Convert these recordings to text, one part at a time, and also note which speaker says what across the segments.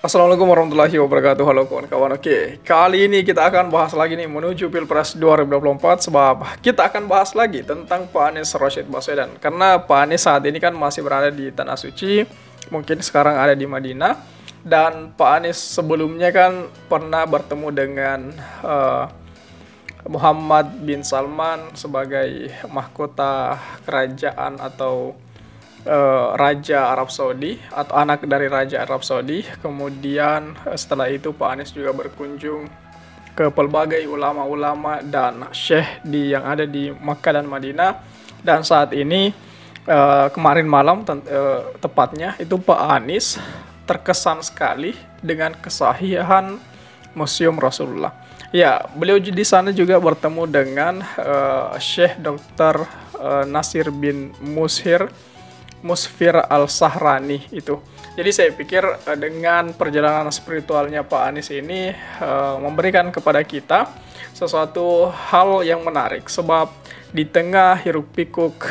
Speaker 1: Assalamualaikum warahmatullahi wabarakatuh. Halo kawan-kawan. Oke, kali ini kita akan bahas lagi nih menuju Pilpres 2024 sebab kita akan bahas lagi tentang Pak Anies Rashid Baswedan. Karena Pak Anies saat ini kan masih berada di Tanah Suci, mungkin sekarang ada di Madinah. Dan Pak Anies sebelumnya kan pernah bertemu dengan Muhammad bin Salman sebagai mahkota kerajaan atau Raja Arab Saudi atau anak dari Raja Arab Saudi. Kemudian setelah itu Pak Anies juga berkunjung ke pelbagai ulama-ulama dan syekh yang ada di Makkah dan Madinah. Dan saat ini kemarin malam tepatnya itu Pak Anies terkesan sekali dengan kesahihan Museum Rasulullah. Ya, beliau di sana juga bertemu dengan Syekh Dr. Nasir bin Musfir Al-Sahrani itu. Jadi saya pikir dengan perjalanan spiritualnya Pak Anies ini memberikan kepada kita sesuatu hal yang menarik. Sebab di tengah hiruk pikuk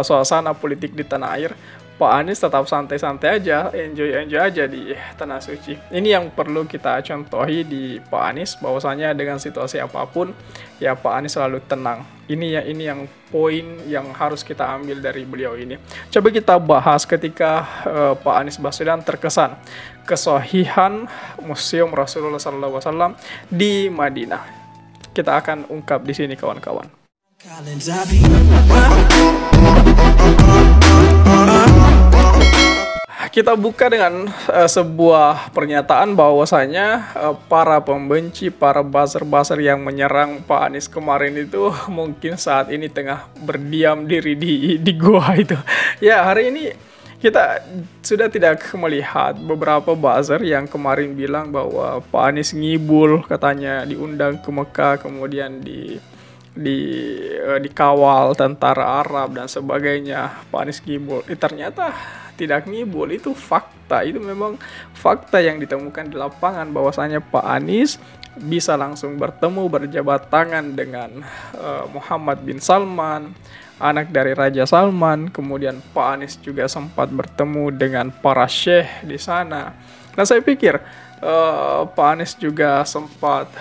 Speaker 1: suasana politik di tanah air, Pak Anies tetap santai-santai aja, enjoy aja di Tanah Suci. Ini yang perlu kita contohi di Pak Anies, bahwasanya dengan situasi apapun, ya Pak Anies selalu tenang. Ini yang poin yang harus kita ambil dari beliau ini. Coba kita bahas ketika Pak Anies Baswedan terkesan kesahihan Museum Rasulullah SAW di Madinah. Kita akan ungkap di sini kawan-kawan. Kita buka dengan sebuah pernyataan bahwasanya para pembenci, para buzzer-buzzer yang menyerang Pak Anies kemarin itu mungkin saat ini tengah berdiam diri di gua itu. Ya, hari ini kita sudah tidak melihat beberapa buzzer yang kemarin bilang bahwa Pak Anies ngibul, katanya diundang ke Mekah, kemudian dikawal tentara Arab dan sebagainya. Pak Anies ngibul. Ternyata tidak ngibul, itu fakta. Itu memang fakta yang ditemukan di lapangan, bahwasanya Pak Anies bisa langsung bertemu, berjabat tangan dengan Muhammad bin Salman, anak dari Raja Salman. Kemudian Pak Anies juga sempat bertemu dengan para syekh di sana. Nah, saya pikir Pak Anies juga sempat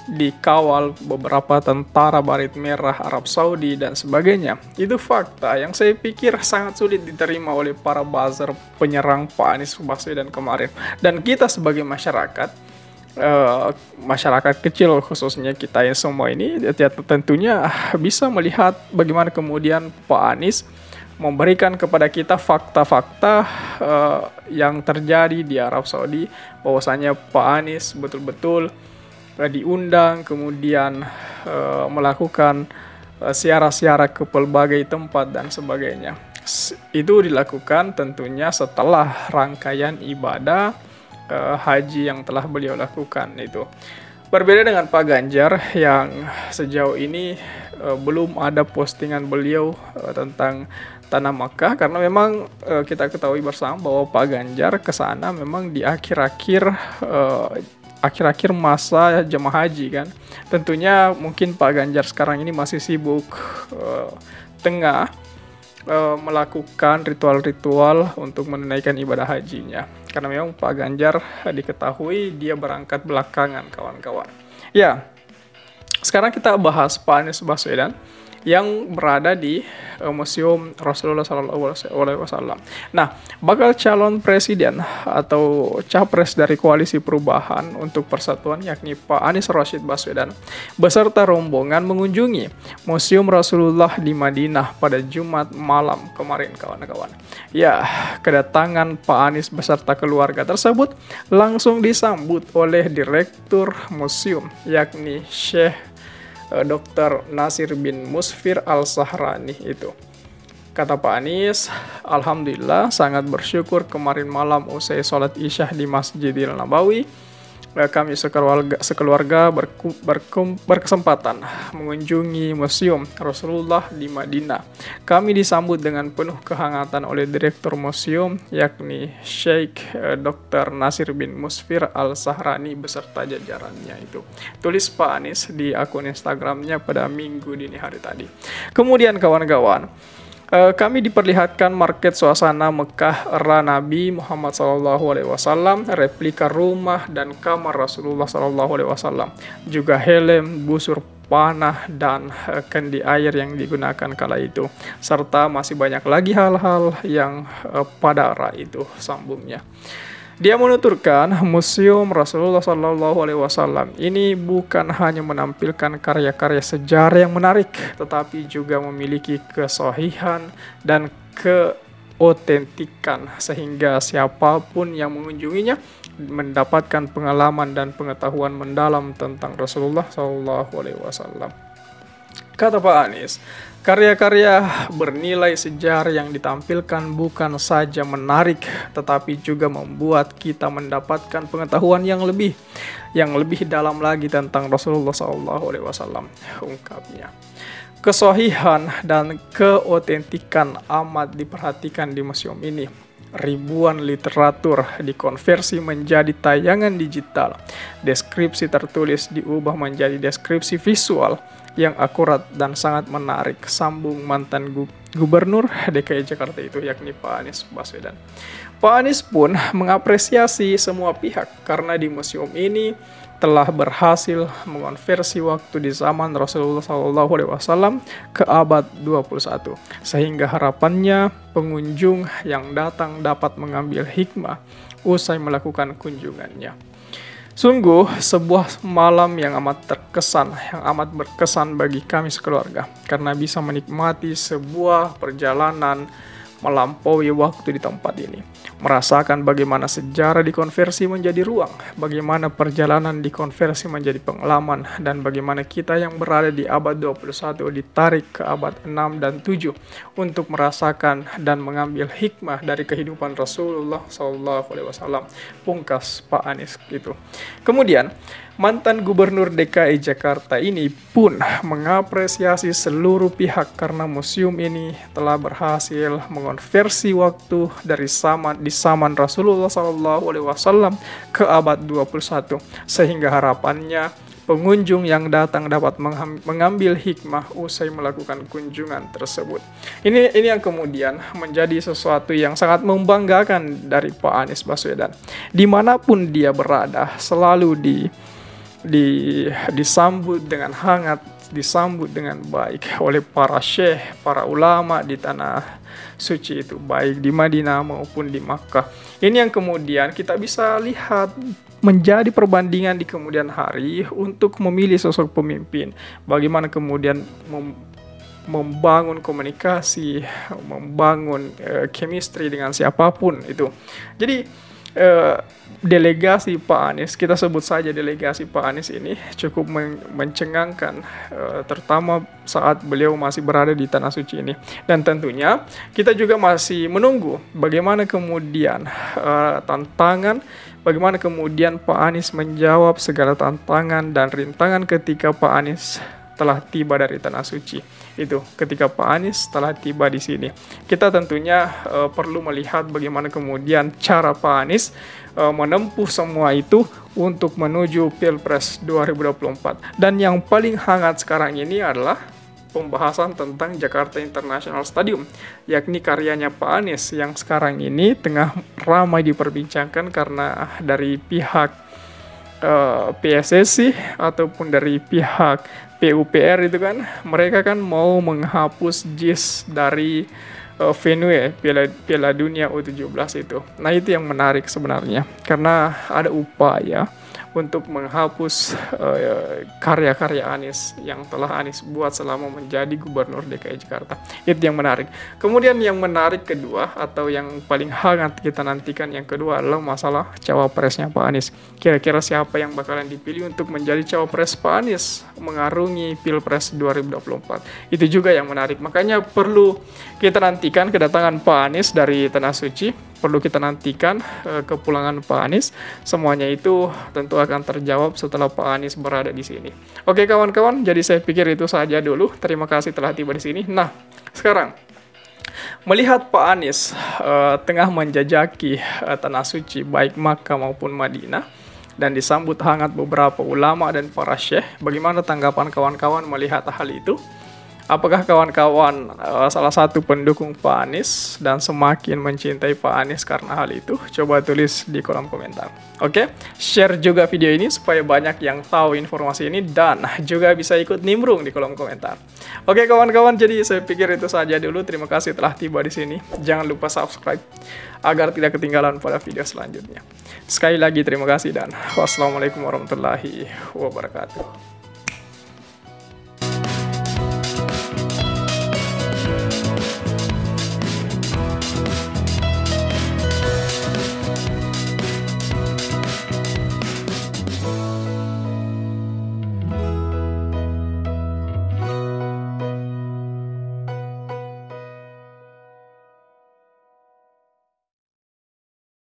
Speaker 1: dikawal beberapa tentara Barit Merah Arab Saudi dan sebagainya. Itu fakta yang saya pikir sangat sulit diterima oleh para buzzer penyerang Pak Anies Baswedan kemarin. Dan kita sebagai masyarakat kecil, khususnya kita yang semua ini, tentunya bisa melihat bagaimana kemudian Pak Anies memberikan kepada kita fakta-fakta yang terjadi di Arab Saudi, bahwasanya Pak Anies betul-betul diundang, kemudian melakukan siara-siara ke pelbagai tempat dan sebagainya. Itu dilakukan tentunya setelah rangkaian ibadah haji yang telah beliau lakukan itu. Berbeda dengan Pak Ganjar yang sejauh ini belum ada postingan beliau tentang Tanah Makkah, karena memang kita ketahui bersama bahwa Pak Ganjar ke sana memang di akhir-akhir masa jemaah haji kan. Tentunya mungkin Pak Ganjar sekarang ini masih sibuk tengah melakukan ritual-ritual untuk menunaikan ibadah hajinya. Karena memang Pak Ganjar diketahui dia berangkat belakangan kawan-kawan. Ya, sekarang kita bahas Pak Anies Baswedan yang berada di Museum Rasulullah SAW. Nah, bakal calon presiden atau capres dari Koalisi Perubahan untuk Persatuan, yakni Pak Anies Rashid Baswedan, beserta rombongan mengunjungi Museum Rasulullah di Madinah pada Jumat malam kemarin, kawan-kawan. Ya, kedatangan Pak Anies beserta keluarga tersebut langsung disambut oleh Direktur Museum, yakni Syekh Dr. Nasir bin Musfir Al-Sahrani itu. Kata Pak Anies, alhamdulillah sangat bersyukur kemarin malam usai sholat Isya di Masjidil Nabawi, kami sekeluarga berkesempatan mengunjungi Museum Rasulullah di Madinah. Kami disambut dengan penuh kehangatan oleh Direktur Museum, yakni Syekh Dr. Nasir bin Musfir Al-Sahrani beserta jajarannya itu. Tulis Pak Anies di akun Instagramnya pada Minggu dini hari tadi. Kemudian kawan-kawan, Kami diperlihatkan market suasana Mekah era Nabi Muhammad SAW, replika rumah dan kamar Rasulullah SAW, juga helm, busur panah, dan kendi air yang digunakan kala itu, serta masih banyak lagi hal-hal yang pada era itu, sambungnya. Dia menuturkan, Museum Rasulullah SAW ini bukan hanya menampilkan karya-karya sejarah yang menarik, tetapi juga memiliki kesohihan dan keotentikan sehingga siapapun yang mengunjunginya mendapatkan pengalaman dan pengetahuan mendalam tentang Rasulullah SAW. Kata Pak Anies, karya-karya bernilai sejarah yang ditampilkan bukan saja menarik, tetapi juga membuat kita mendapatkan pengetahuan yang lebih dalam lagi tentang Rasulullah SAW, ungkapnya. Kesohihan dan keotentikan amat diperhatikan di museum ini. Ribuan literatur dikonversi menjadi tayangan digital. Deskripsi tertulis diubah menjadi deskripsi visual yang akurat dan sangat menarik, sambung mantan Gubernur DKI Jakarta itu, yakni Pak Anies Baswedan. Pak Anies pun mengapresiasi semua pihak karena di museum ini telah berhasil mengonversi waktu di zaman Rasulullah SAW ke abad 21, sehingga harapannya pengunjung yang datang dapat mengambil hikmah usai melakukan kunjungannya. Sungguh sebuah malam yang amat berkesan bagi kami sekeluarga, karena bisa menikmati sebuah perjalanan melampaui waktu di tempat ini, merasakan bagaimana sejarah dikonversi menjadi ruang, bagaimana perjalanan dikonversi menjadi pengalaman, dan bagaimana kita yang berada di abad 21 ditarik ke abad 6 dan 7 untuk merasakan dan mengambil hikmah dari kehidupan Rasulullah SAW, pungkas Pak Anies gitu. Kemudian mantan Gubernur DKI Jakarta ini pun mengapresiasi seluruh pihak karena museum ini telah berhasil mengonversi waktu dari zaman Rasulullah SAW ke abad 21, sehingga harapannya pengunjung yang datang dapat mengambil hikmah usai melakukan kunjungan tersebut. Ini yang kemudian menjadi sesuatu yang sangat membanggakan dari Pak Anies Baswedan. Dimanapun dia berada, selalu disambut dengan hangat, disambut dengan baik oleh para syekh, para ulama di tanah suci itu, baik di Madinah maupun di Makkah. Ini yang kemudian kita bisa lihat menjadi perbandingan di kemudian hari untuk memilih sosok pemimpin. Bagaimana kemudian membangun komunikasi, membangun chemistry dengan siapapun itu. Jadi delegasi Pak Anies, kita sebut saja delegasi Pak Anies ini cukup mencengangkan, terutama saat beliau masih berada di tanah suci ini. Dan tentunya kita juga masih menunggu bagaimana kemudian tantangan, bagaimana kemudian Pak Anies menjawab segala tantangan dan rintangan ketika Pak Anies telah tiba dari tanah suci. Itu ketika Pak Anies telah tiba di sini. Kita tentunya perlu melihat bagaimana kemudian cara Pak Anies menempuh semua itu untuk menuju Pilpres 2024. Dan yang paling hangat sekarang ini adalah pembahasan tentang Jakarta International Stadium, yakni karyanya Pak Anies yang sekarang ini tengah ramai diperbincangkan karena dari pihak PSSI ataupun dari pihak PUPR itu kan, mereka kan mau menghapus JIS dari venue Piala Dunia U17 itu. Nah, itu yang menarik sebenarnya, karena ada upaya untuk menghapus karya-karya Anies yang telah Anies buat selama menjadi Gubernur DKI Jakarta. Itu yang menarik. Kemudian yang menarik kedua, atau yang paling hangat kita nantikan yang kedua, adalah masalah cawapresnya Pak Anies. Kira-kira siapa yang bakalan dipilih untuk menjadi cawapres Pak Anies mengarungi Pilpres 2024. Itu juga yang menarik. Makanya perlu kita nantikan kedatangan Pak Anies dari Tanah Suci. Perlu kita nantikan kepulangan Pak Anies. Semuanya itu tentu akan terjawab setelah Pak Anies berada di sini. Oke kawan-kawan, jadi saya pikir itu saja dulu. Terima kasih telah tiba di sini. Nah, sekarang melihat Pak Anies tengah menjajaki Tanah Suci baik Makkah maupun Madinah, dan disambut hangat beberapa ulama dan para syekh, bagaimana tanggapan kawan-kawan melihat hal itu? Apakah kawan-kawan salah satu pendukung Pak Anies dan semakin mencintai Pak Anies karena hal itu? Coba tulis di kolom komentar. Oke, share juga video ini supaya banyak yang tahu informasi ini dan juga bisa ikut nimbrung di kolom komentar. Oke kawan-kawan, jadi saya pikir itu saja dulu. Terima kasih telah tiba di sini. Jangan lupa subscribe agar tidak ketinggalan pada video selanjutnya. Sekali lagi terima kasih dan wassalamualaikum warahmatullahi wabarakatuh.